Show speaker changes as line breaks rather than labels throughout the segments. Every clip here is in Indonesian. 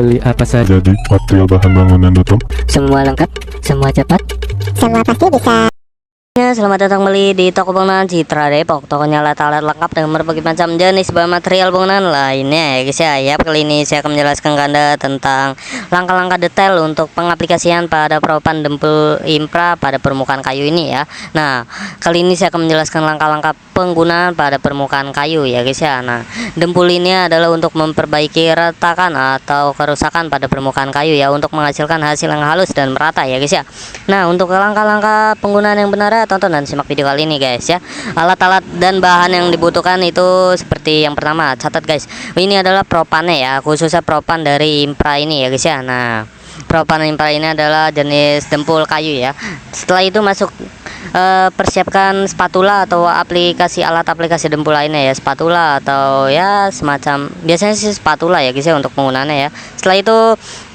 Beli apa saja?
Jadi material bahan bangunan tutup.
Semua lengkap, semua cepat,
Semua pasti bisa.
Selamat datang kembali di toko bangunan Citra Depok. Tokonya alat-alat lengkap dengan berbagai macam jenis bahan material bangunan lainnya ya guys ya. Kali ini saya akan menjelaskan ke Anda tentang langkah-langkah detail untuk pengaplikasian pada peropan dempul impra pada permukaan kayu ini ya. Nah, kali ini saya akan menjelaskan langkah-langkah penggunaan pada permukaan kayu ya guys ya. Nah, dempul ini adalah untuk memperbaiki retakan atau kerusakan pada permukaan kayu ya, untuk menghasilkan hasil yang halus dan merata ya guys ya. Nah, untuk langkah-langkah penggunaan yang benar, tonton dan simak video kali ini guys ya. Alat-alat dan bahan yang dibutuhkan itu seperti yang pertama, catat guys, ini adalah propannya ya, khususnya propan dari impra ini ya guys ya. Nah, propan impra ini adalah jenis dempul kayu ya. Setelah itu masuk persiapkan spatula atau alat aplikasi dempul lainnya ya, spatula atau ya semacam, biasanya sih spatula ya guys ya untuk penggunaannya ya. Setelah itu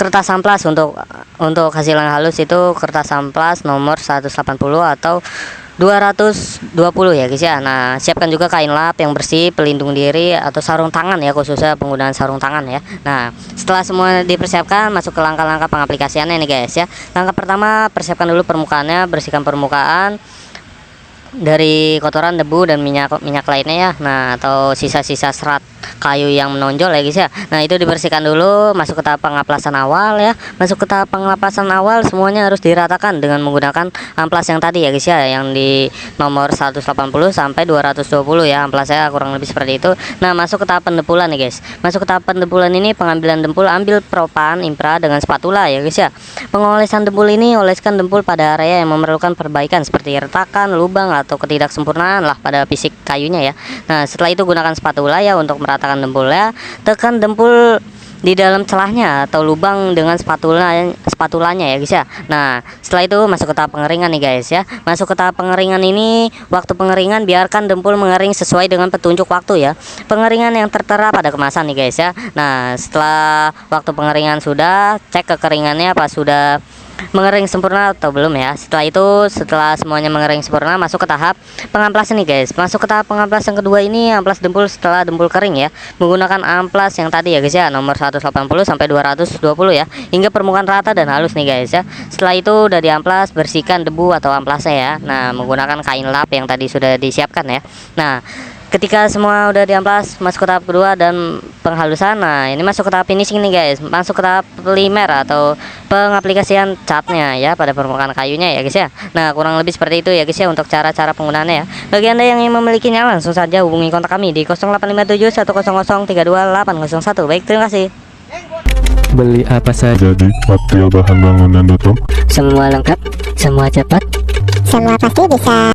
kertas amplas, untuk hasil yang halus itu kertas amplas nomor 180 atau 220 ya guys ya. Nah, siapkan juga kain lap yang bersih, pelindung diri atau sarung tangan ya, khususnya penggunaan sarung tangan ya. Nah, setelah semua dipersiapkan, masuk ke langkah-langkah pengaplikasiannya nih guys ya. Langkah pertama, persiapkan dulu permukaannya, bersihkan permukaan dari kotoran, debu dan minyak lainnya ya. Nah, atau sisa-sisa serat kayu yang menonjol ya guys ya. Nah, itu dibersihkan dulu. Masuk ke tahap pengaplasan awal ya. Masuk ke tahap pengaplasan awal, semuanya harus diratakan dengan menggunakan amplas yang tadi ya guys ya, yang di nomor 180 sampai 220 ya. Amplas saya kurang lebih seperti itu. Nah, masuk ke tahap pendempulan nih guys. Masuk ke tahap pendempulan ini, pengambilan dempul, ambil propan impra dengan spatula ya guys ya. Pengolesan dempul ini, oleskan dempul pada area yang memerlukan perbaikan seperti retakan, lubang atau ketidaksempurnaan lah pada fisik kayunya ya. Nah, setelah itu gunakan spatula ya untuk meratakan dempulnya. Tekan dempul di dalam celahnya atau lubang dengan spatulanya ya guys ya. Nah, setelah itu masuk ke tahap pengeringan nih guys ya. Masuk ke tahap pengeringan ini, waktu pengeringan biarkan dempul mengering sesuai dengan petunjuk waktu ya. Pengeringan yang tertera pada kemasan nih guys ya. Nah, setelah waktu pengeringan sudah, cek kekeringannya apa sudah mengering sempurna atau belum ya. Setelah semuanya mengering sempurna, masuk ke tahap pengamplasan nih guys. Masuk ke tahap pengamplasan kedua ini, amplas dempul setelah dempul kering ya, menggunakan amplas yang tadi ya guys ya, nomor 180 sampai 220 ya, hingga permukaan rata dan halus nih guys ya. Setelah itu udah diamplas, bersihkan debu atau amplasnya ya. Nah, menggunakan kain lap yang tadi sudah disiapkan ya. Nah, ketika semua udah diamplas, masuk ke tahap kedua dan penghalusan. Nah, ini masuk ke tahap finishing nih guys. Masuk ke tahap primer atau pengaplikasian catnya ya pada permukaan kayunya ya guys ya. Nah, kurang lebih seperti itu ya guys ya untuk cara-cara penggunaannya ya. Bagi Anda yang ingin memilikinya, langsung saja hubungi kontak kami di 0857 100 32801. Baik, terima kasih.
Beli apa saja?
Jadi material bahan bangunan tutup.
Semua lengkap, semua cepat,
Semua pasti bisa.